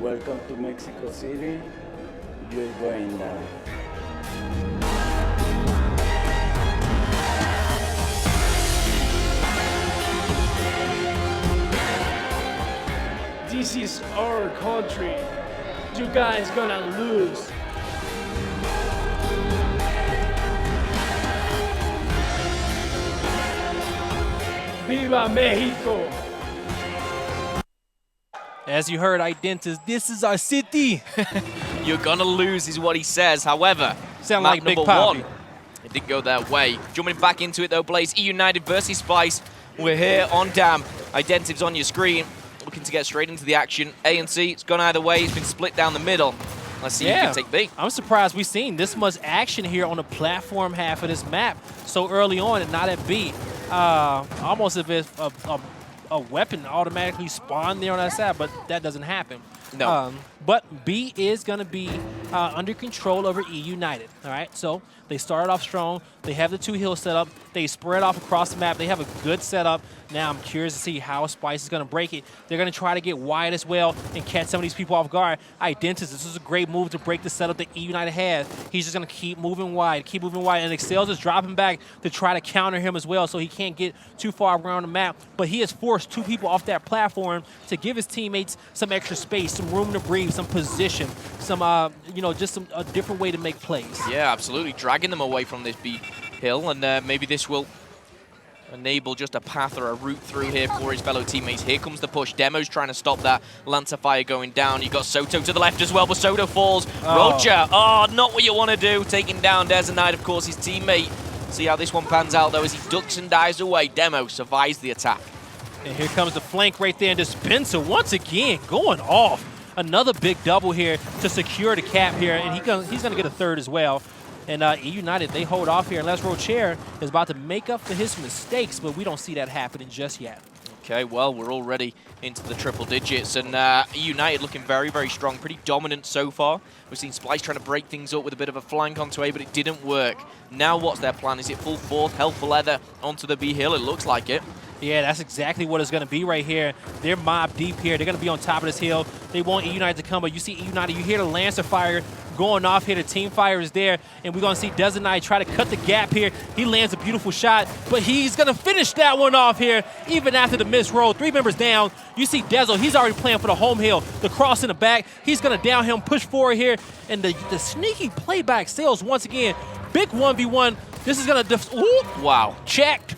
Welcome to Mexico City. You're going down. This is our country. You guys gonna lose. Viva Mexico! As you heard, Identis, this is our city. You're gonna lose is what he says. However, Sound map like Big number Poppy. 1, it didn't go their way. Jumping back into it though, Blaze, EUNITED versus SPLYCE. We're here on Dam. Identity's on your screen, looking to get straight into the action. A and C, it's gone either way. It's been split down the middle. Let's see who can take B. I'm surprised we've seen this much action here on the platform half of this map so early on and not at B. Almost as if a weapon automatically spawned there on that side, but that doesn't happen. No. But B is going to be under control over EUNITED. All right, so they started off strong. They have the 2 hills set up. They spread off across the map. They have a good setup. Now I'm curious to see how SPLYCE is going to break it. They're going to try to get wide as well and catch some of these people off guard. Identis, this is a great move to break the setup that EUNITED has. He's just going to keep moving wide, and Excels is dropping back to try to counter him as well so he can't get too far around the map. But he has forced 2 people off that platform to give his teammates some extra space, some room to breathe, some position, some, just a different way to make plays. Yeah, absolutely. Dragging them away from this B hill, and maybe this will enable just a path or a route through here for his fellow teammates. Here comes the push. Demo's trying to stop that Lancer fire going down. You got Soto to the left as well, but Soto falls. Roger, not what you want to do. Taking down Desernite, of course, his teammate. See how this one pans out, though, as he ducks and dives away. Demo survives the attack. And here comes the flank right there, and Dispenser once again going off. Another big double here to secure the cap here, and he's going to get a 3rd as well. And EUNITED, they hold off here unless Rocher is about to make up for his mistakes, but we don't see that happening just yet. Okay, well, we're already into the triple digits, and EUNITED looking very, very strong, pretty dominant so far. We've seen SPLYCE trying to break things up with a bit of a flank onto A, but it didn't work. Now what's their plan? Is it full force, hell for leather onto the B hill? It looks like it. Yeah, that's exactly what it's going to be right here. They're mob deep here. They're going to be on top of this hill. They want EUNITED to come, but you see EUNITED, you hear the Lancer fire going off here. The team fire is there, and we're going to see Desernite try to cut the gap here. He lands a beautiful shot, but he's going to finish that one off here, even after the missed roll. 3 members down. You see Dezo, he's already playing for the home hill. The cross in the back, he's going to down him, push forward here, and the sneaky playback sales once again. Big 1v1. This is going to, wow, checked.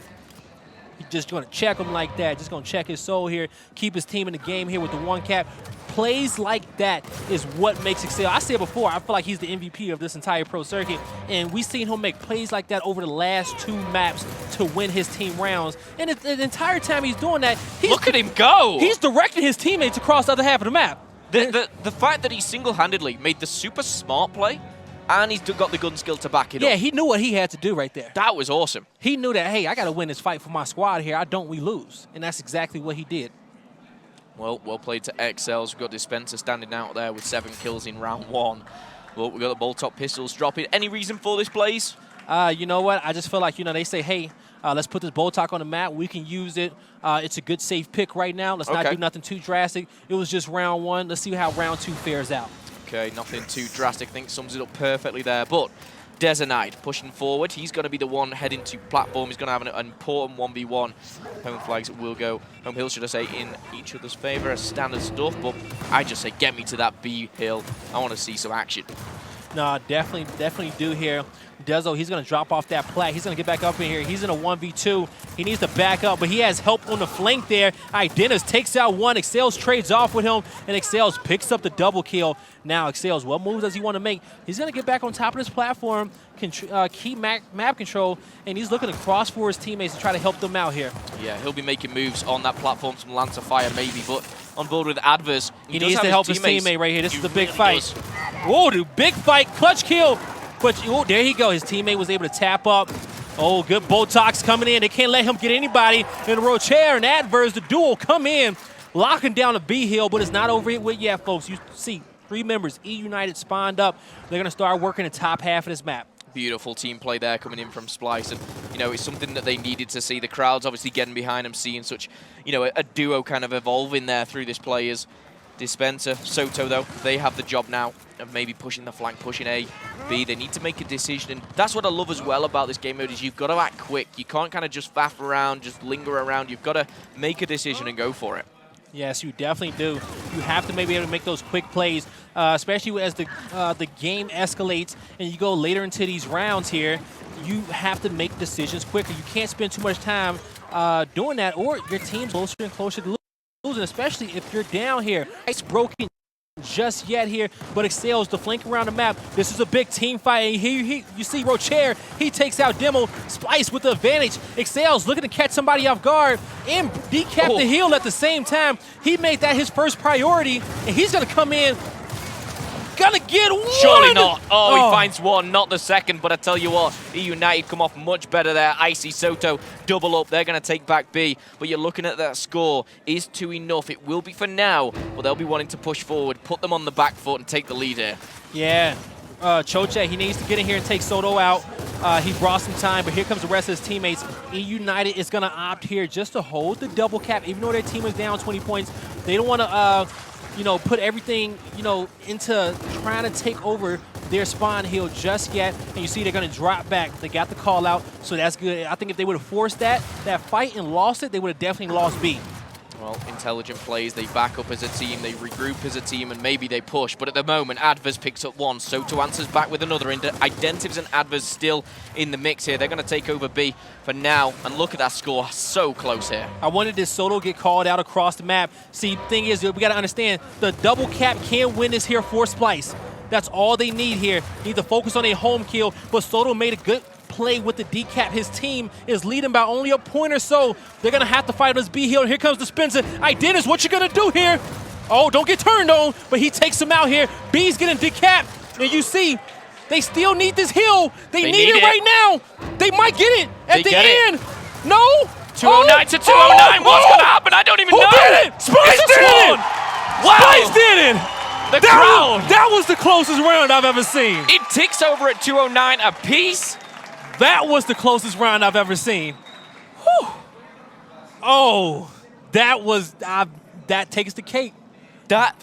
Just going to check him like that. Just going to check his soul here. Keep his team in the game here with the 1 cap. Plays like that is what makes Excel. I said before, I feel like he's the MVP of this entire pro circuit. And we've seen him make plays like that over the last 2 maps to win his team rounds. And the entire time he's doing that, look at him go. He's directing his teammates across the other half of the map. The fact that he single-handedly made the super smart play, and he's got the gun skill to back it up. Yeah, he knew what he had to do right there. That was awesome. He knew that, hey, I got to win this fight for my squad here. we lose. And that's exactly what he did. Well played to XLs. We've got Dispenser standing out there with 7 kills in round 1. Well, we've got the bolt-top pistols dropping. Any reason for this, Blaze? You know what? I just feel like, they say, hey, let's put this Boltok on the map. We can use it. It's a good safe pick right now. Let's not do nothing too drastic. It was just round 1. Let's see how round 2 fares out. Okay, nothing too drastic. I think sums it up perfectly there. But Desernite pushing forward. He's going to be the one heading to platform. He's going to have an important 1v1. Home flags will go, home hills, should I say, in each other's favor as standard stuff. But I just say, get me to that B hill. I want to see some action. No, definitely do here. Dezo, he's going to drop off that plat. He's going to get back up in here. He's in a 1v2. He needs to back up, but he has help on the flank there. Dennis takes out 1. Excels trades off with him, and Excels picks up the double kill. Now, Excels, what moves does he want to make? He's going to get back on top of this platform, keep map control, and he's looking to cross for his teammates to try to help them out here. Yeah, he'll be making moves on that platform, some Lancer fire maybe, but on board with Adverse. He needs to help his teammate right here. This is the big fight. Whoa, dude, big fight, clutch kill. But there he go. His teammate was able to tap up. Oh, good Botox coming in. They can't let him get anybody. And Rocher and Adverse, the duo, come in, locking down the B hill, but it's not over with yet, folks. You see 3 members, EUNITED spawned up. They're going to start working the top half of this map. Beautiful team play there coming in from SPLYCE. And, it's something that they needed to see. The crowd's obviously getting behind them, seeing such, a duo kind of evolving there through this play is Dispenser, Soto, though, they have the job now of maybe pushing the flank, pushing A, B. They need to make a decision, and that's what I love as well about this game mode is you've got to act quick. You can't kind of just faff around, just linger around. You've got to make a decision and go for it. Yes, you definitely do. You have to maybe be able to make those quick plays, especially as the game escalates and you go later into these rounds here. You have to make decisions quicker. You can't spend too much time doing that, or your team's closer and closer to losing, especially if you're down here. It's broken just yet here, but excels to flank around the map. This is a big team fight, and here you see Rocher. He takes out Demo. Splyce with the advantage. Excels looking to catch somebody off guard and decap the heal at the same time. He made that his first priority, and he's going to come in. Gonna get one! Surely not. Oh, he finds one, not the second, but I tell you what, EUNITED come off much better there. Icy, Soto, double up. They're going to take back B, but you're looking at that score. Is 2 enough? It will be for now, but they'll be wanting to push forward, put them on the back foot, and take the lead here. Yeah. Choche, he needs to get in here and take Soto out. He brought some time, but here comes the rest of his teammates. EUNITED is going to opt here just to hold the double cap, even though their team is down 20 points. They don't want to put everything, into trying to take over their spawn hill just yet. And you see they're going to drop back. They got the call out, so that's good. I think if they would have forced that fight and lost it, they would have definitely lost B. Well, intelligent plays, they back up as a team, they regroup as a team, and maybe they push. But at the moment, Advers picks up one. Soto answers back with another. Identives and Advers still in the mix here. They're going to take over B for now. And look at that score, so close here. I wanted this Soto get called out across the map. See, thing is, we got to understand, the double cap can win this here for Splyce. That's all they need here. Need to focus on a home kill, but Soto made a good play with the decap. His team is leading by only a point or so. They're going to have to fight on this B hill. Here comes Dispenser. Dennis, what you going to do here? Oh, don't get turned on, but he takes him out here. B's getting decapped, and you see, they still need this hill. They need it right now. They might get it at the end. No? 209 to 209. What's going to happen? I don't even know. Who did it? Splyce did it. Wow. Splyce did it. The crowd. That was the closest round I've ever seen. It ticks over at 209 apiece. That was the closest round I've ever seen. Whew. Oh, that takes the cake. That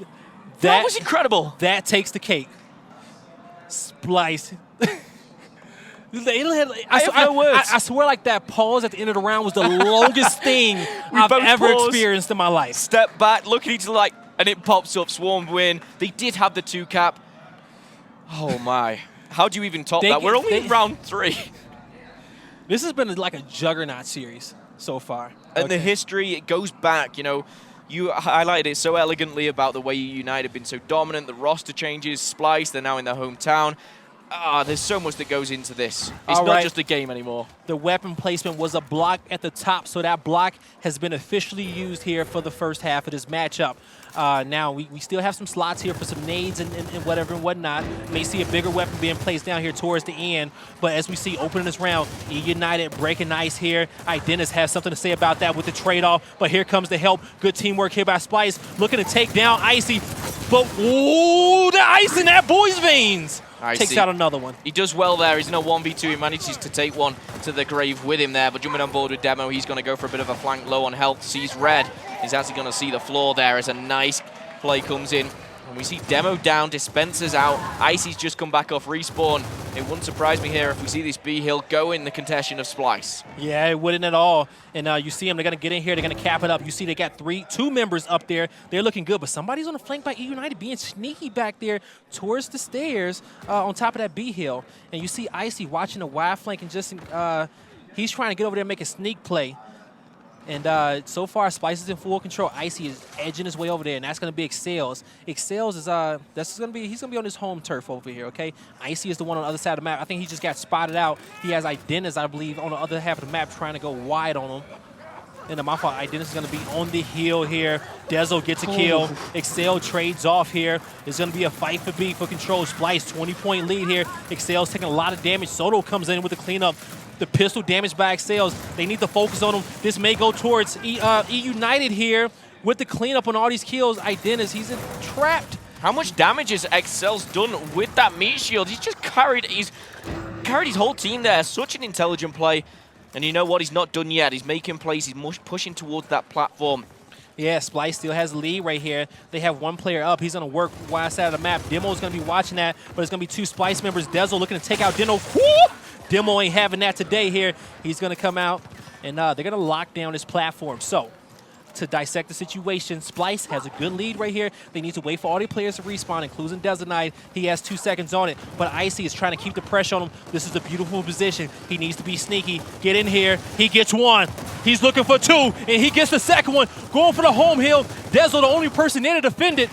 was incredible. That takes the cake. Splyce. I swear like that pause at the end of the round was the longest thing I've ever experienced in my life. Step back, look at each other and it pops up, Swarm win. They did have the 2 cap. Oh my. How do you even top that? We're only in round 3. This has been like a juggernaut series so far. And the history, it goes back, you highlighted it so elegantly about the way EUNITED have been so dominant. The roster changes, Splyce, they're now in their hometown. There's so much that goes into this. It's not just a game anymore. The weapon placement was a block at the top, so that block has been officially used here for the first half of this matchup. Now, we still have some slots here for some nades and whatever and whatnot. May see a bigger weapon being placed down here towards the end. But as we see opening this round, EUNITED breaking ice here. Dennis has something to say about that with the trade-off. But here comes the help. Good teamwork here by Splyce. Looking to take down Icy. But, ooh, the ice in that boy's veins. Takes out another one. He does well there. He's in a 1v2. He manages to take one to the grave with him there. But jumping on board with Demo, he's going to go for a bit of a flank low on health. Sees red. He's actually going to see the floor there as a nice play comes in. And we see Demo down, Dispenser's out. Icy's just come back off respawn. It wouldn't surprise me here if we see this B hill go in the contention of Splyce. Yeah, it wouldn't at all. And you see them, they're going to get in here, they're going to cap it up. You see they got 2 members up there. They're looking good, but somebody's on the flank by EUNITED being sneaky back there towards the stairs on top of that B hill. And you see Icy watching the wide flank and just, he's trying to get over there and make a sneak play. And so far, Splyce is in full control. Icy is edging his way over there, and that's going to be Excels. Excels is he's going to be on his home turf over here. Okay, Icy is the one on the other side of the map. I think he just got spotted out. He has Identis, I believe, on the other half of the map, trying to go wide on him. And my fault, Identis is going to be on the hill here. Dezo gets a kill. Excel trades off here. It's going to be a fight for B for control. Splyce 20-point lead here. Excel's taking a lot of damage. Soto comes in with the cleanup. The pistol damage by Excels. They need to focus on him. This may go towards EUNITED here with the cleanup on all these kills. Identis, he's trapped. How much damage has Excel's done with that meat shield? He's just carried his whole team there. Such an intelligent play. And you know what? He's not done yet. He's making plays. He's pushing towards that platform. Yeah, SPLYCE still has the lead right here. They have one player up. He's going to work wide side of the map. Demo's going to be watching that, but it's going to be two SPLYCE members. Dezo looking to take out Demo. Woo! Demo ain't having that today here. He's going to come out, and they're going to lock down his platform. So, to dissect the situation, SPLYCE has a good lead right here. They need to wait for all the players to respawn, including Desert. He has 2 seconds on it, but Icy is trying to keep the pressure on him. This is a beautiful position. He needs to be sneaky. Get in here. He gets one. He's looking for 2, and he gets the second one. Going for the home hill. Dezo, the only person there to defend it.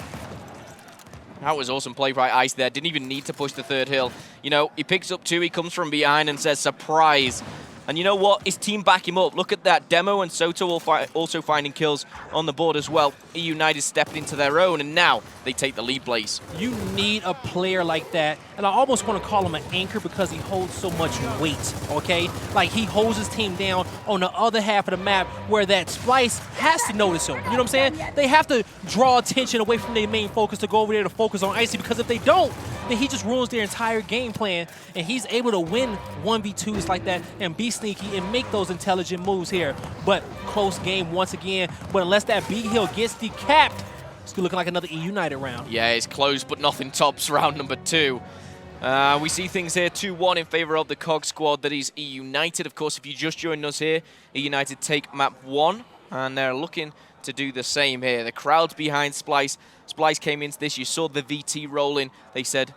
That was awesome play by Ice there. Didn't even need to push the third hill. You know, he picks up 2. He comes from behind and says, surprise. And you know what? His team back him up. Look at that. Demo and Soto also finding kills on the board as well. EUNITED stepped into their own, and now they take the lead place. You need a player like that, and I almost want to call him an anchor because he holds so much weight, okay? Like, he holds his team down on the other half of the map where that SPLYCE has to notice him. You know what I'm saying? They have to draw attention away from their main focus to go over there to focus on Icy, because if they don't, then he just ruins their entire game plan, and he's able to win 1v2s like that and be sneaky and make those intelligent moves here. But close game once again, but unless that B hill gets decapped, it's looking like another EUNITED round. Yeah, it's close, but nothing tops round number 2. We see things here 2-1 in favor of the COG squad, that is EUNITED. Of course, if you just joined us here, EUNITED take map 1, and they're looking to do the same here. The crowd's behind SPLYCE. SPLYCE came into this. You saw the VT rolling. They said,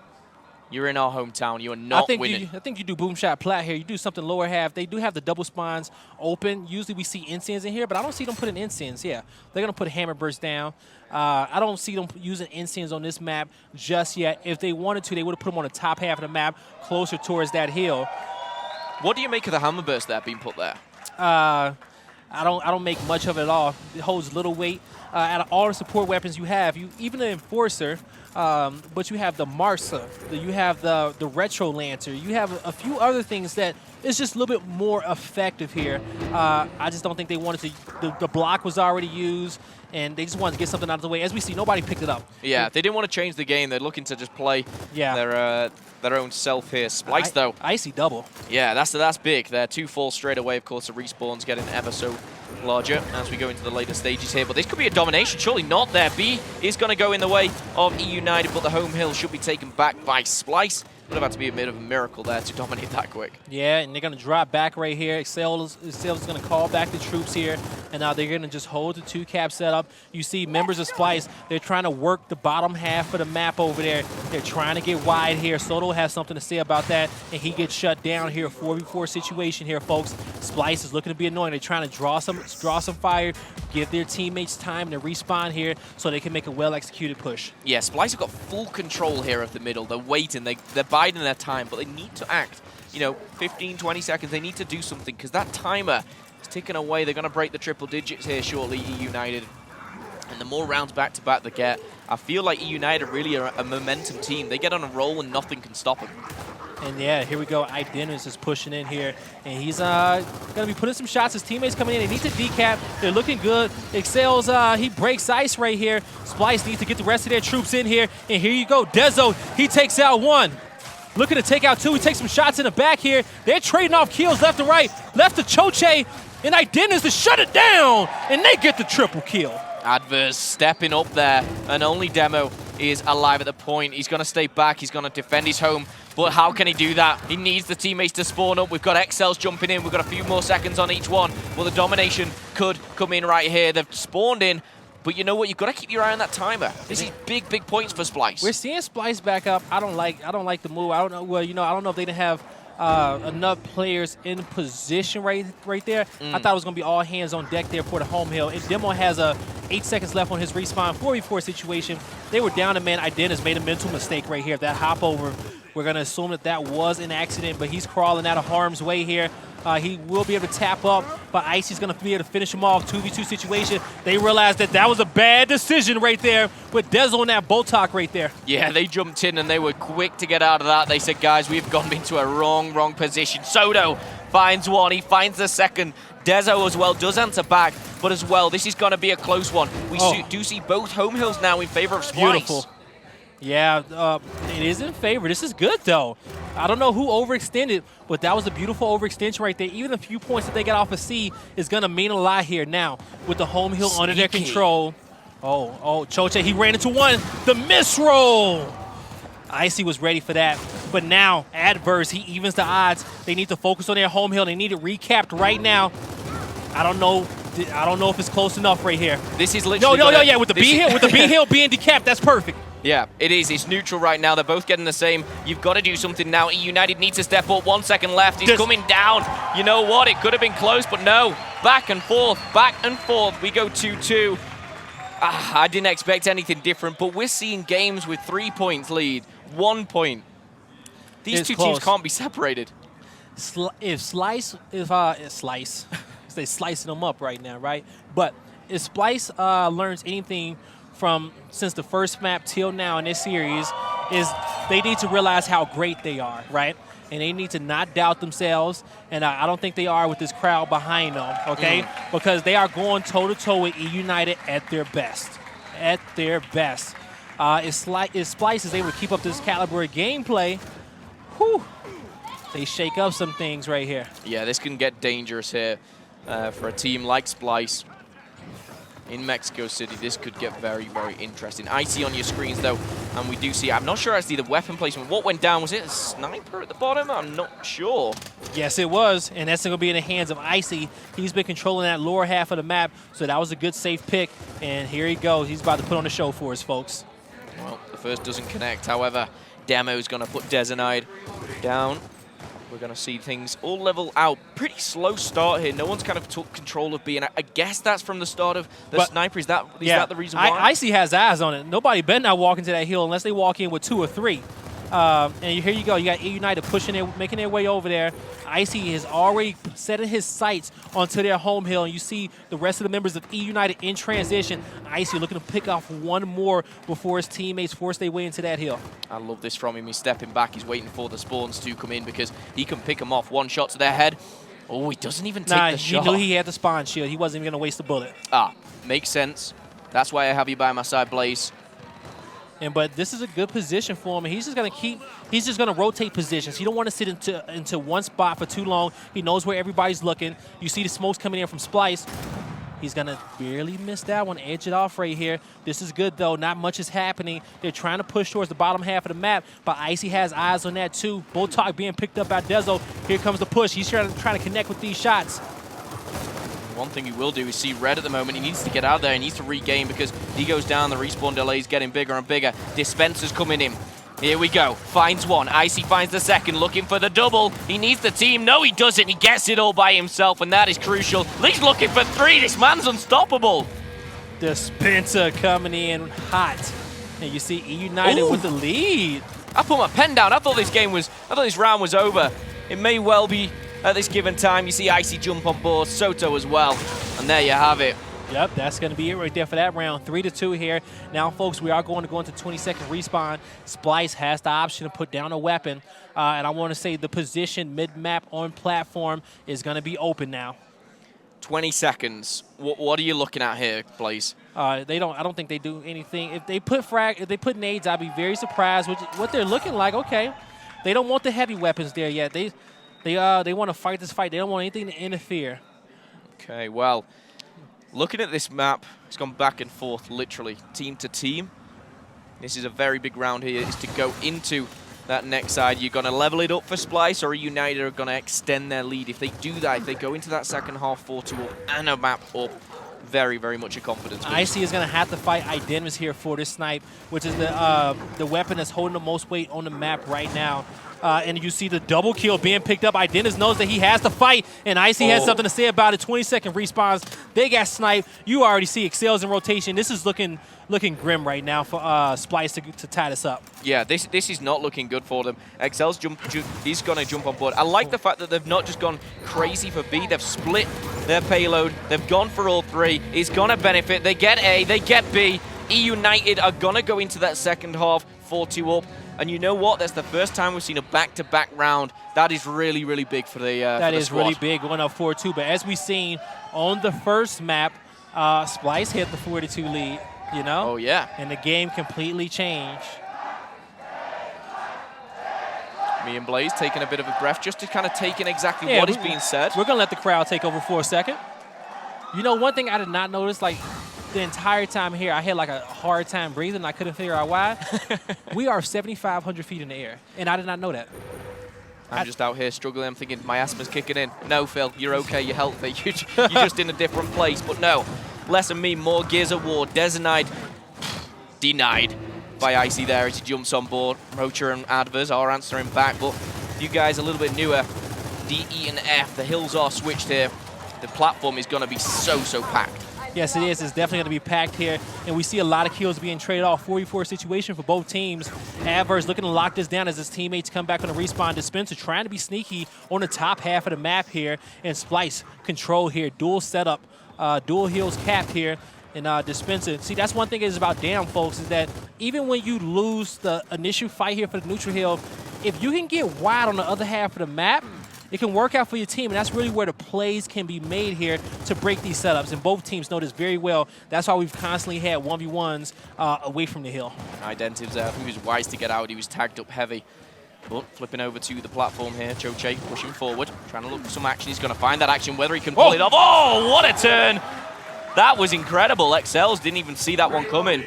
you're in our hometown. You are not winning. I think you do boom shot plat here. You do something lower half. They do have the double spawns open. Usually we see incense in here, but I don't see them putting incense. Yeah, they're going to put hammer burst down. I don't see them using incense on this map just yet. If they wanted to, they would have put them on the top half of the map, closer towards that hill. What do you make of the hammer burst that being put there? I don't make much of it at all. It holds little weight. Out of all the support weapons you have, even the Enforcer, but you have the Marsa, you have the Retro Lancer, you have a few other things that is just a little bit more effective here. I just don't think they wanted to. The block was already used, and they just wanted to get something out of the way. As we see, nobody picked it up. Yeah, they didn't want to change the game. They're looking to just play their own self here. SPLYCE, though. Icy double. Yeah, that's big. They're 2 falls straight away. Of course, the respawns getting ever so larger as we go into the later stages here. But this could be a domination. Surely not there. B is going to go in the way of EUNITED, but the home hill should be taken back by SPLYCE. Would have had to be a bit of a miracle there to dominate that quick. Yeah, and they're going to drop back right here. Excel's going to call back the troops here, and now they're going to just hold the 2-cap setup. You see members of SPLYCE, they're trying to work the bottom half of the map over there. They're trying to get wide here. Soto has something to say about that, and he gets shut down here. 4v4 situation here, folks. SPLYCE is looking to be annoying. They're trying to draw some fire, give their teammates time to respawn here so they can make a well-executed push. Yeah, SPLYCE have got full control here of the middle. They're waiting. They're biding their time, but they need to act. You know, 15, 20 seconds, they need to do something because that timer is ticking away. They're going to break the triple digits here shortly, EUNITED. And the more rounds back-to-back they get, I feel like EUNITED really are a momentum team. They get on a roll and nothing can stop them. And yeah, here we go. Idennis is pushing in here, and he's going to be putting some shots. His teammates coming in. They need to decap. They're looking good. Excels, he breaks ice right here. SPLYCE needs to get the rest of their troops in here. And here you go. Dezo, he takes out 1. Looking to take out 2. He takes some shots in the back here. They're trading off kills left and right. Left to Choche, and Idennis to shut it down, and they get the triple kill. Adverse stepping up there, and only Demo is alive at the point. He's going to stay back. He's going to defend his home. But how can he do that? He needs the teammates to spawn up. We've got XLs jumping in. We've got a few more seconds on each one. Well, the domination could come in right here. They've spawned in. But you know what? You've got to keep your eye on that timer. This is big, big points for SPLYCE. We're seeing SPLYCE back up. I don't like the move. I don't know. Well, you know, I don't know if they didn't have enough players in position right there. I thought it was going to be all hands on deck there for the home hill. And Demo has 8 seconds left on his respawn. 4v4 situation. They were down a man. Idennis made a mental mistake right here. That hop over, we're going to assume that was an accident, but he's crawling out of harm's way here. He will be able to tap up, but Icy's going to be able to finish him off. 2v2 situation. They realized that was a bad decision right there with Dezo on that Botok right there. Yeah, they jumped in and they were quick to get out of that. They said, guys, we've gone into a wrong position. Soto finds 1. He finds the second. Dezo as well does answer back, but as well, this is going to be a close one. We do see both home hills now in favor of SPLYCE. Beautiful. Yeah, it is in favor. This is good, though. I don't know who overextended, but that was a beautiful overextension right there. Even a few points that they got off of C is going to mean a lot here now with the home hill under their control. Oh, Choche, he ran into one. The miss roll. Icy was ready for that. But now, adverse, he evens the odds. They need to focus on their home hill. They need it recapped right now. I don't know if it's close enough right here. This is literally yeah, with the B hill being decapped, that's perfect. Yeah, it is. It's neutral right now. They're both getting the same. You've got to do something now. United needs to step up. 1 second left. He's coming down. You know what? It could have been close, but no. Back and forth. We go 2-2. I didn't expect anything different, but we're seeing games with 3 points lead, 1 point. These two teams can't be separated. If SPLYCE, they're slicing them up right now, right? But if SPLYCE learns anything from since the first map till now in this series, is they need to realize how great they are, right? And they need to not doubt themselves, and I don't think they are with this crowd behind them, okay? Because they are going toe-to-toe with EUNITED at their best. At their best. If SPLYCE is able to keep up this caliber of gameplay, whew, they shake up some things right here. Yeah, this can get dangerous here for a team like SPLYCE. In Mexico City, this could get very, very interesting. I see on your screens, though, and we do see, I'm not sure actually the weapon placement. What went down? Was it a sniper at the bottom? I'm not sure. Yes, it was, and that's going to be in the hands of Icy. He's been controlling that lower half of the map, so that was a good, safe pick. And here he goes. He's about to put on the show for us, folks. Well, the first doesn't connect. However, Demo's going to put Dezenide down. We're going to see things all level out. Pretty slow start here. No one's kind of took control of B, and I guess that's from the start of the sniper. Is that the reason why? Icy has eyes on it. Nobody better not walk into that hill unless they walk in with 2 or 3. And here you go. You got EUNITED pushing making their way over there. Icy has already set his sights onto their home hill, and you see the rest of the members of EUNITED in transition. Icy looking to pick off one more before his teammates force their way into that hill. I love this from him. He's stepping back. He's waiting for the spawns to come in because he can pick them off. 1 shot to their head. Oh, he doesn't even take the shot. He knew he had the spawn shield. He wasn't even going to waste a bullet. Makes sense. That's why I have you by my side, Blaze. But this is a good position for him. And he's just going to rotate positions. He don't want to sit into one spot for too long. He knows where everybody's looking. You see the smokes coming in from SPLYCE. He's going to barely miss that one, edge it off right here. This is good, though. Not much is happening. They're trying to push towards the bottom half of the map, but Icy has eyes on that, too. Botok being picked up by Dezo. Here comes the push. He's trying to connect with these shots. One thing he will do is see red at the moment. He needs to get out there. He needs to regain because he goes down. The respawn delay is getting bigger and bigger. Dispenser's coming in. Here we go. Finds one. Icy finds the second, looking for the double. He needs the team. No, he doesn't. He gets it all by himself, and that is crucial. He's looking for 3. This man's unstoppable. Dispenser coming in hot. And you see EUNITED with the lead. I put my pen down. I thought this round was over. It may well be at this given time. You see Icy jump on board, Soto as well. And there you have it. Yep, that's going to be it right there for that round. 3-2 here. Now, folks, we are going to go into 20-second respawn. SPLYCE has the option to put down a weapon. And I want to say the position mid-map on platform is going to be open now. 20 seconds. What are you looking at here, Blaze? I don't think they do anything. If they put nades, I'd be very surprised with what they're looking like. Okay, they don't want the heavy weapons there yet. They want to fight this fight. They don't want anything to interfere. Okay, well, looking at this map, it's gone back and forth, literally, team to team. This is a very big round here, is to go into that next side. You're going to level it up for SPLYCE, or United are going to extend their lead. If they do that, if they go into that second half 4-2 up and a map up, very, very much a confidence boost. Icy is going to have to fight Idenvis here for this snipe, which is the weapon that's holding the most weight on the map right now. And you see the double kill being picked up. Idenvis knows that he has to fight, and Icy has something to say about it. 20-second respawns. They got sniped. You already see Excel's in rotation. This is looking grim right now for SPLYCE to tie this up. Yeah, this is not looking good for them. Excel's he's going to jump on board. I like the fact that they've not just gone crazy for B. They've split their payload. They've gone for all 3. It's going to benefit. They get A, they get B. EUNITED are going to go into that second half 4-2 up. And you know what? That's the first time we've seen a back-to-back round. That is really, really big for the That is really big, going up 4-2. But as we've seen on the first map, SPLYCE hit the 42 lead, you know? Oh, yeah. And the game completely changed. Me and Blaze taking a bit of a breath just to kind of take in exactly what is being said. We're going to let the crowd take over for a second. You know, one thing I did not notice, like, the entire time here, I had like a hard time breathing. And I couldn't figure out why. We are 7,500 feet in the air, and I did not know that. I'm just out here struggling. I'm thinking my asthma's kicking in. No, Phil, you're okay. You're healthy. You're just in a different place. But no, less than me, more Gears of War. Designite denied by Icy there as he jumps on board. Rocha and Advers are answering back, but you guys a little bit newer. D, E, and F. The hills are switched here. The platform is going to be so packed. Yes, it is. It's definitely going to be packed here, and we see a lot of kills being traded off. 44 situation for both teams. Adverse looking to lock this down as his teammates come back on the respawn. Dispenser trying to be sneaky on the top half of the map here, and Splyce control here. Dual setup, dual heals capped here, and Dispenser. See, that's one thing is about damn, folks, is that even when you lose the initial fight here for the neutral hill, if you can get wide on the other half of the map, it can work out for your team, and that's really where the plays can be made here to break these setups. And both teams know this very well. That's why we've constantly had 1v1s away from the hill. Identives there. I think he was wise to get out. He was tagged up heavy. But flipping over to the platform here, Choche pushing forward, trying to look for some action. He's going to find that action, whether he can pull it off. Oh, what a turn! That was incredible. XLs didn't even see that one coming.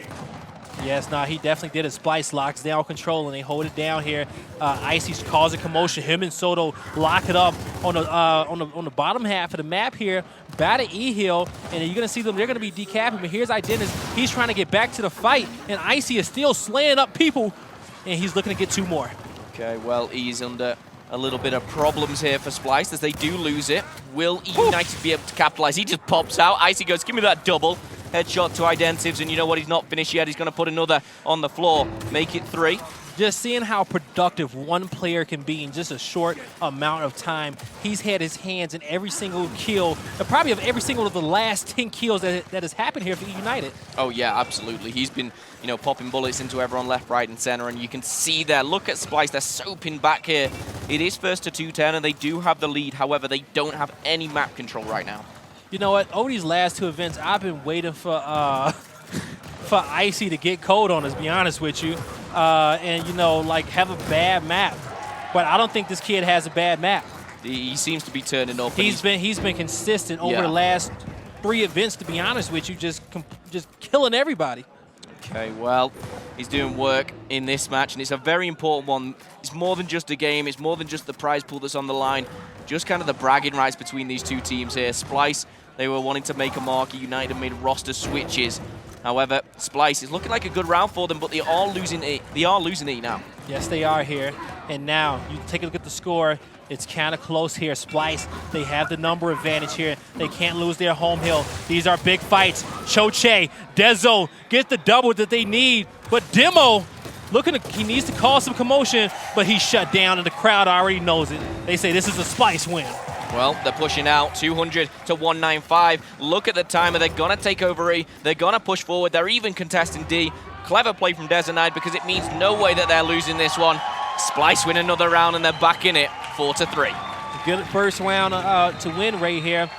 Yes, no, he definitely did it. Splyce locks down control, and they hold it down here. Icy's causing commotion. Him and Soto lock it up on the bottom half of the map here. Bat at E-Hill, and you're going to see them. They're going to be decapping, but here's Identis. He's trying to get back to the fight, and Icy is still slaying up people, and he's looking to get 2 more. Okay, well, he's under a little bit of problems here for Splyce as they do lose it. Will EUNITED be able to capitalize? He just pops out. Icy goes, give me that double. Headshot to Identives, and you know what? He's not finished yet. He's going to put another on the floor, make it 3. Just seeing how productive one player can be in just a short amount of time. He's had his hands in every single kill, probably of every single of the last 10 kills that has happened here for EUNITED. Oh, yeah, absolutely. He's been, you know, popping bullets into everyone left, right, and center, and you can see there. Look at Splyce. They're so pinned back here. It is first to 210, and they do have the lead. However, they don't have any map control right now. You know what? Over these last 2 events, I've been waiting for Icy to get cold on us, be honest with you. And, you know, like, have a bad map. But I don't think this kid has a bad map. He seems to be turning up. He's been consistent over the last 3 events, to be honest with you, just killing everybody. Okay, well, he's doing work in this match, and it's a very important one. It's more than just a game. It's more than just the prize pool that's on the line. Just kind of the bragging rights between these 2 teams here. Splyce, they were wanting to make a mark. EUNITED made roster switches. However, Splyce is looking like a good round for them, but they are losing it. They are losing it now. Yes, they are here. And now, you take a look at the score. It's kind of close here. Splyce, they have the number advantage here. They can't lose their home hill. These are big fights. Choche, Dezo get the double that they need. But Demo, he needs to cause some commotion, but he's shut down, and the crowd already knows it. They say this is a Splyce win. Well, they're pushing out 200 to 195. Look at the timer. They're going to take over E. They're going to push forward. They're even contesting D. Clever play from Designite because it means no way that they're losing this one. Splyce win another round, and they're back in it, 4-3. Good first round to win right here.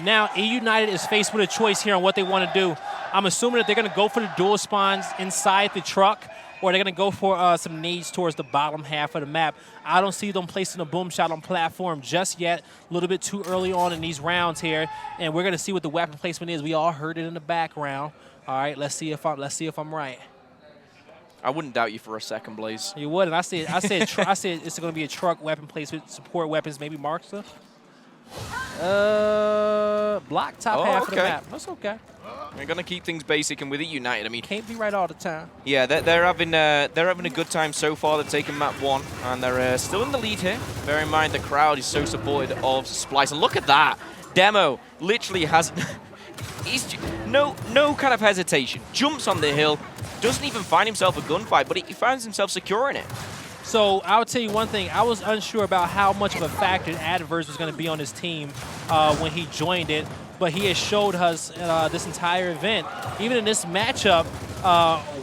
Now, EUNITED is faced with a choice here on what they want to do. I'm assuming that they're going to go for the dual spawns inside the truck, or they're going to go for some nades towards the bottom half of the map. I don't see them placing a boom shot on platform just yet. A little bit too early on in these rounds here, and we're going to see what the weapon placement is. We all heard it in the background. All right, let's see if I'm right. I wouldn't doubt you for a second, Blaze. You wouldn't. I said it's going to be a truck weapon placement, support weapons, maybe Markster. Block top half of the map. That's okay. We're going to keep things basic, and with EUNITED, I mean, can't be right all the time. Yeah, they're having a good time so far. They're taking map 1, and they're still in the lead here. Bear in mind the crowd is so supportive of Splyce, and look at that. Demo literally has he's no kind of hesitation. Jumps on the hill, doesn't even find himself a gunfight, but he finds himself secure in it. So I'll tell you one thing. I was unsure about how much of a factor Adverse was going to be on his team when he joined it, but he has showed us this entire event, even in this matchup,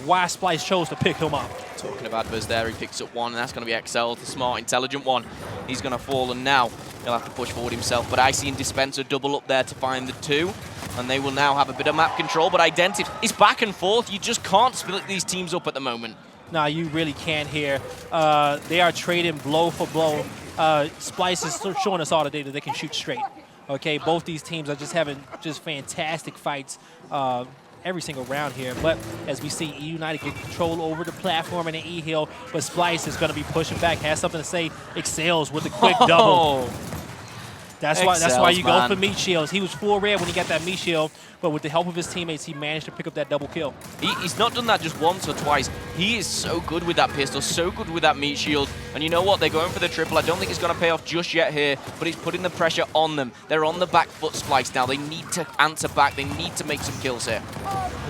why Splyce chose to pick him up. Talking of Adverse there, he picks up 1, and that's going to be XL, the smart, intelligent one. He's going to fall, and now he'll have to push forward himself. But Icy and Dispenser double up there to find the 2, and they will now have a bit of map control. But Identity is back and forth. You just can't split these teams up at the moment. Nah, you really can't here. They are trading blow for blow. SPLYCE is showing us all today that they can shoot straight. Okay, both these teams are just having just fantastic fights every single round here. But as we see, EUNITED get control over the platform and the E-Hill, but SPLYCE is going to be pushing back, has something to say, excels with a quick double. That's why you go for meat shields. He was full red when he got that meat shield, but with the help of his teammates, he managed to pick up that double kill. He's not done that just once or twice. He is so good with that pistol, so good with that meat shield. And you know what? They're going for the triple. I don't think it's going to pay off just yet here, but it's putting the pressure on them. They're on the back foot, SPLYCE now. They need to answer back. They need to make some kills here.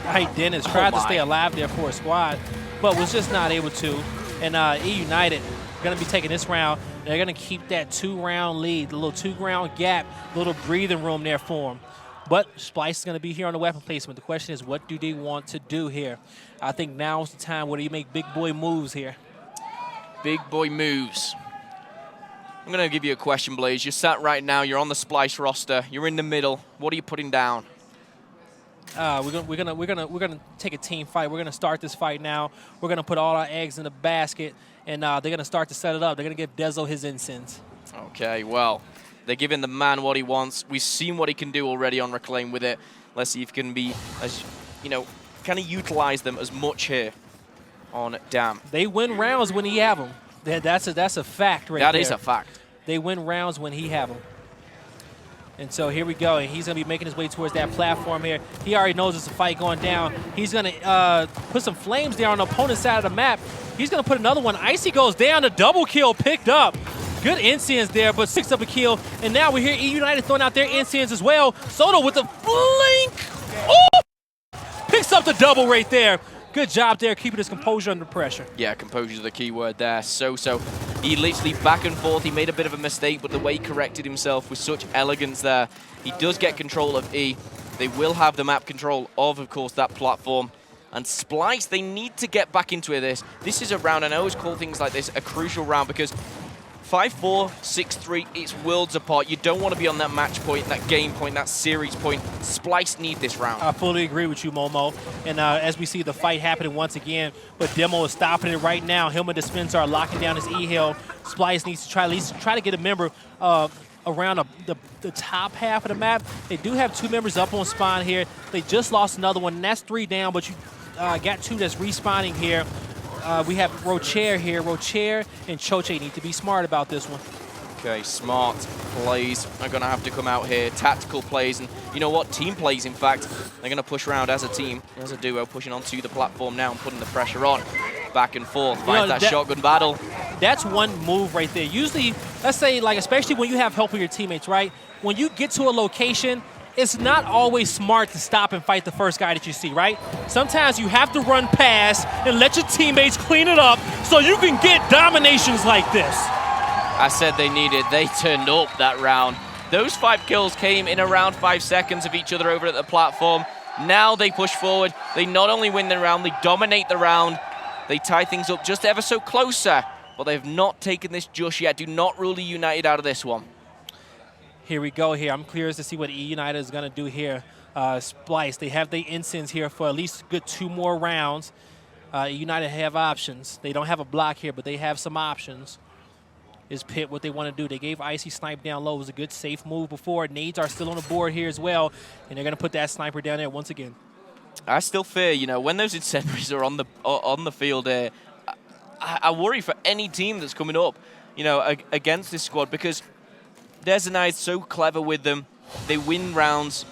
Right, Dennis tried to stay alive there for a squad, but was just not able to. And EUNITED going to be taking this round. They're going to keep that 2-round lead, the little 2-round gap, little breathing room there for them. But SPLYCE is going to be here on the weapon placement. The question is, what do they want to do here? I think now is the time where you make big boy moves here. Big boy moves. I'm going to give you a question, Blaze. You're sat right now. You're on the SPLYCE roster. You're in the middle. What are you putting down? We're gonna take a team fight. We're gonna start this fight now. We're gonna put all our eggs in the basket, and they're gonna start to set it up. They're gonna give Dezo his incense. Okay, well, they're giving the man what he wants. We've seen what he can do already on Reclaim with it. Let's see if he can be, as you know, kind of utilize them as much here on Dam. They win rounds when he have them. That's a fact right there. That is a fact. They win rounds when he have them. And so here we go, and he's going to be making his way towards that platform here. He already knows there's a fight going down. He's going to put some flames there on the opponent's side of the map. He's going to put another one. Icy goes down, a double kill picked up. Good incense there, but picks up a kill. And now we hear EUNITED throwing out their incense as well. Soto with the blink. Oh! Picks up the double right there. Good job there, keeping his composure under pressure. Yeah, composure is the key word there. So he literally back and forth. He made a bit of a mistake, but the way he corrected himself with such elegance there. He does get control of E. They will have the map control of course, that platform. And SPLYCE, they need to get back into this. This is a round, and I always call things like this a crucial round because 5-4, 6-3, it's worlds apart. You don't want to be on that match point, that game point, that series point. SPLYCE need this round. I fully agree with you, Momo. And as we see the fight happening once again, but Demo is stopping it right now. Him and Dispenser are locking down his E-Hill. SPLYCE needs to at least try to get a member around the top half of the map. They do have 2 members up on spawn here. They just lost another one, and that's 3 down, but you got 2 that's respawning here. We have Rocher here. Rocher and Choche need to be smart about this one. Okay, smart plays are going to have to come out here. Tactical plays, and you know what? Team plays, in fact. They're going to push around as a team, as a duo, pushing onto the platform now and putting the pressure on. Back and forth, finds that shotgun battle. That's one move right there. Usually, let's say, like, especially when you have help with your teammates, right? When you get to a location, it's not always smart to stop and fight the first guy that you see, right? Sometimes you have to run past and let your teammates clean it up so you can get dominations like this. I said they needed. They turned up that round. Those 5 kills came in around 5 seconds of each other over at the platform. Now they push forward. They not only win the round, they dominate the round. They tie things up just ever so closer, but they've not taken this just yet. Do not rule the EUNITED out of this one. Here we go here. I'm curious to see what EUNITED is going to do here. SPLYCE, they have the incense here for at least a good 2 more rounds. EUNITED have options. They don't have a block here, but they have some options. Is Pit what they want to do? They gave Icy snipe down low. It was a good safe move before. Nades are still on the board here as well, and they're going to put that sniper down there once again. I still fear, you know, when those incendiaries are on the field here, I worry for any team that's coming up, you know, against this squad, because Desanide's so clever with them. They win rounds,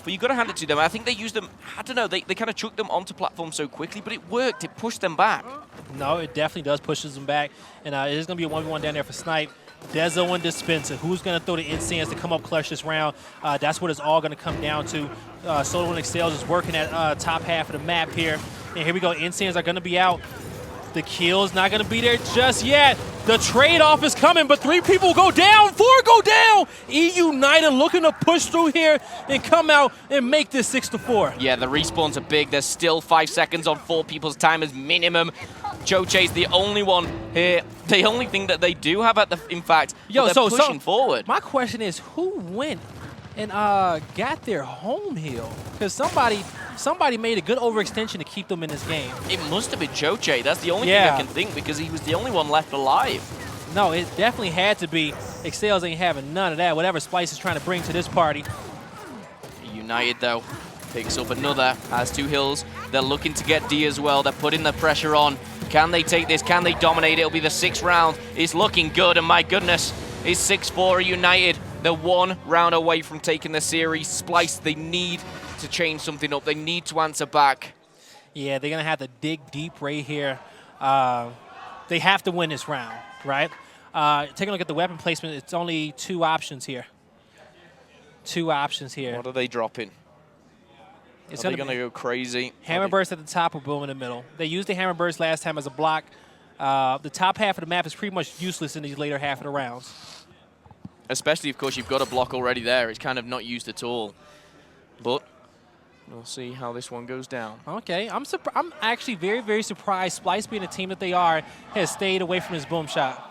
but you've got to hand it to them. I think they used them, I don't know, they kind of chucked them onto platform so quickly, but it worked. It pushed them back. No, it definitely does pushes them back, and it is going to be a 1v1 down there for Snipe. Dezo and Dispenser. Who's going to throw the incense to come up clutch this round? That's what it's all going to come down to. Soto and Excels is working at top half of the map here. And here we go. Incense are going to be out. The kill's not going to be there just yet. The trade-off is coming, but 3 people go down. 4 go down. EUNITED looking to push through here and come out and make this 6-4. Yeah, the respawns are big. There's still 5 seconds on 4 people's time as minimum. Choche's the only one here. The only thing that they do have at the, in fact, they're pushing forward. My question is, who went and got their home heal? Because somebody somebody made a good overextension to keep them in this game. It must have been Choche. That's the only thing I can think, because he was the only one left alive. No, it definitely had to be. Excels ain't having none of that. Whatever Splyce is trying to bring to this party. United, though, picks up another, has 2 hills. They're looking to get D as well. They're putting the pressure on. Can they take this? Can they dominate? It'll be the 6th round. It's looking good, and my goodness, it's 6-4 United. They're 1 round away from taking the series. SPLYCE, they need to change something up. They need to answer back. Yeah, they're going to have to dig deep right here. They have to win this round, right? Taking a look at the weapon placement, it's only 2 options here. 2 options here. What are they dropping? It's Are they going to go crazy? Hammer Burst at the top or Boom in the middle. They used the Hammer Burst last time as a block. The top half of the map is pretty much useless in these later half of the rounds. Especially, of course, you've got a block already there. It's kind of not used at all. But we'll see how this one goes down. Okay, I'm actually very, very surprised SPLYCE, being the team that they are, has stayed away from his boom shot.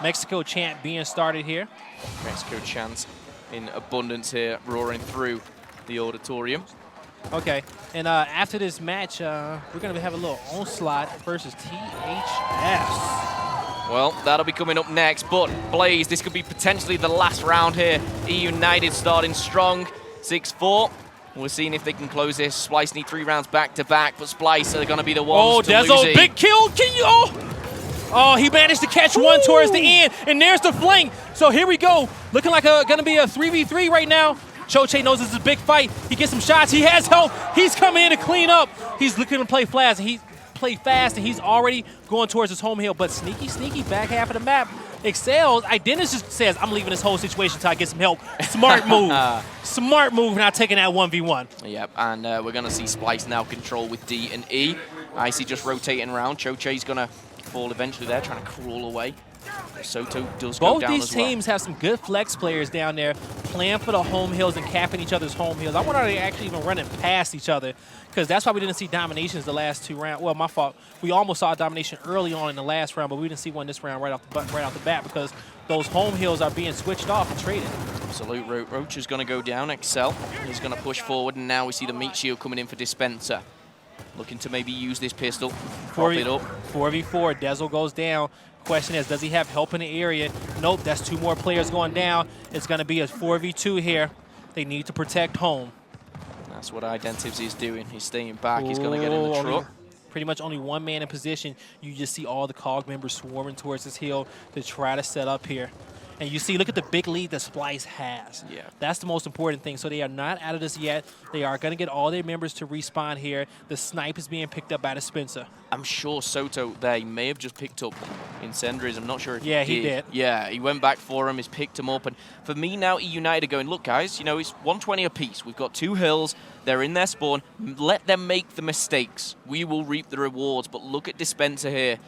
Mexico chant being started here. Mexico chant in abundance here, roaring through the auditorium. Okay, and after this match, we're going to have a little onslaught versus THS. Well, that'll be coming up next, but Blaze, this could be potentially the last round here. EUNITED starting strong, 6-4. We're seeing if they can close this. SPLYCE need 3 rounds back-to-back, but SPLYCE are going to be the ones to lose Dezo, it. big kill. Can you? Oh, he managed to catch one towards the end, and there's the flank. So here we go. Looking like going to be a 3v3 right now. Choche knows this is a big fight. He gets some shots. He has help. He's coming in to clean up. He's looking to play fast, and he's already going towards his home hill. But sneaky back half of the map. Excels. Identis just says, I'm leaving this whole situation until I get some help. Smart move. Smart move, not taking that 1v1. Yep, and we're going to see SPLYCE now control with D and E. Icy just rotating around. Choche's going to fall eventually there, trying to crawl away. Soto does go down as well. Both these teams have some good flex players down there playing for the home hills and capping each other's home hills. I wonder are they actually even running past each other, because that's why we didn't see dominations the last 2 rounds. Well, my fault. We almost saw a domination early on in the last round, but we didn't see one this round right off the bat because those home hills are being switched off and traded. Absolute. Roach is going to go down. Excel, he's going to push forward, and now we see the meat shield coming in for Dispenser. Looking to maybe use this pistol, prop it up. 4v4, Dezo goes down. Question is, does he have help in the area? Nope, that's 2 more players going down. It's going to be a 4v2 here. They need to protect home. That's what Identives is doing. He's staying back. He's going to get in the truck. Pretty much only 1 man in position. You just see all the COG members swarming towards this hill to try to set up here. And you see, look at the big lead that SPLYCE has. Yeah. That's the most important thing. So they are not out of this yet. They are going to get all their members to respawn here. The snipe is being picked up by Dispenser. I'm sure Soto there may have just picked up Incendiaries. I'm not sure if he he did. Yeah, he went back for him. He's picked him up. And for me now, EUNITED are going, look, guys, you know, it's 120 apiece. We've got 2 hills. They're in their spawn. Let them make the mistakes. We will reap the rewards. But look at Dispenser here.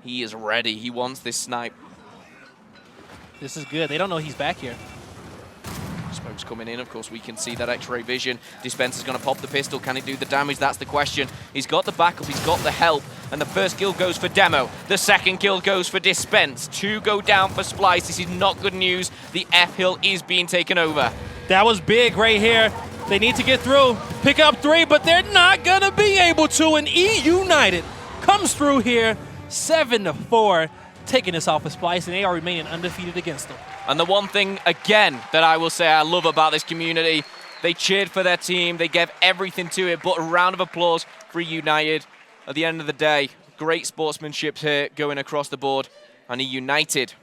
He is ready. He wants this snipe. This is good. They don't know he's back here. Smoke's coming in. Of course, we can see that X-ray vision. Dispenser's going to pop the pistol. Can he do the damage? That's the question. He's got the backup. He's got the help. And the first kill goes for Demo. The second kill goes for Dispense. 2 go down for SPLYCE. This is not good news. The F-hill is being taken over. That was big right here. They need to get through. Pick up 3, but they're not going to be able to. And EUNITED comes through here 7-4. Taking this off of SPLYCE, and they are remaining undefeated against them. And the one thing, again, that I will say I love about this community, they cheered for their team, they gave everything to it, but a round of applause for EUNITED. At the end of the day, great sportsmanship here going across the board. And EUNITED,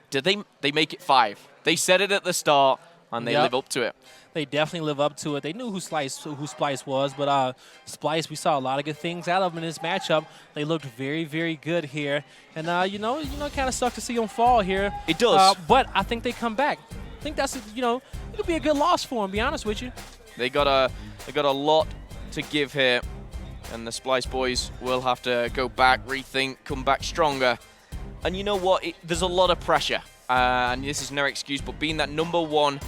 did they make it 5? They said it at the start, and they live up to it. They definitely live up to it. They knew who SPLYCE was, but SPLYCE, we saw a lot of good things out of them in this matchup. They looked very, very good here. And, you know, it kind of sucks to see them fall here. It does. But I think they come back. I think that's, it'll be a good loss for them, to be honest with you. They got a lot to give here. And the SPLYCE boys will have to go back, rethink, come back stronger. And you know what? There's a lot of pressure. And this is no excuse, but being that #1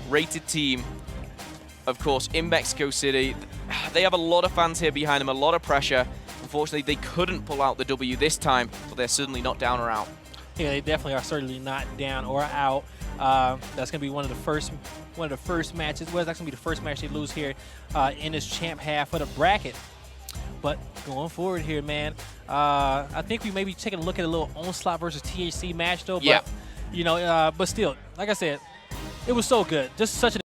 rated team, of course, in Mexico City, they have a lot of fans here behind them, a lot of pressure. Unfortunately, they couldn't pull out the W this time, but they're certainly not down or out. Yeah, they definitely are certainly not down or out. That's gonna be one of the first matches. Well, that's gonna be the first match they lose here in this champ half of the bracket. But going forward here, man, I think we may be taking a look at a little Onslaught versus THC match, though. Yeah. But, you know, but still, like I said, it was so good. Just such an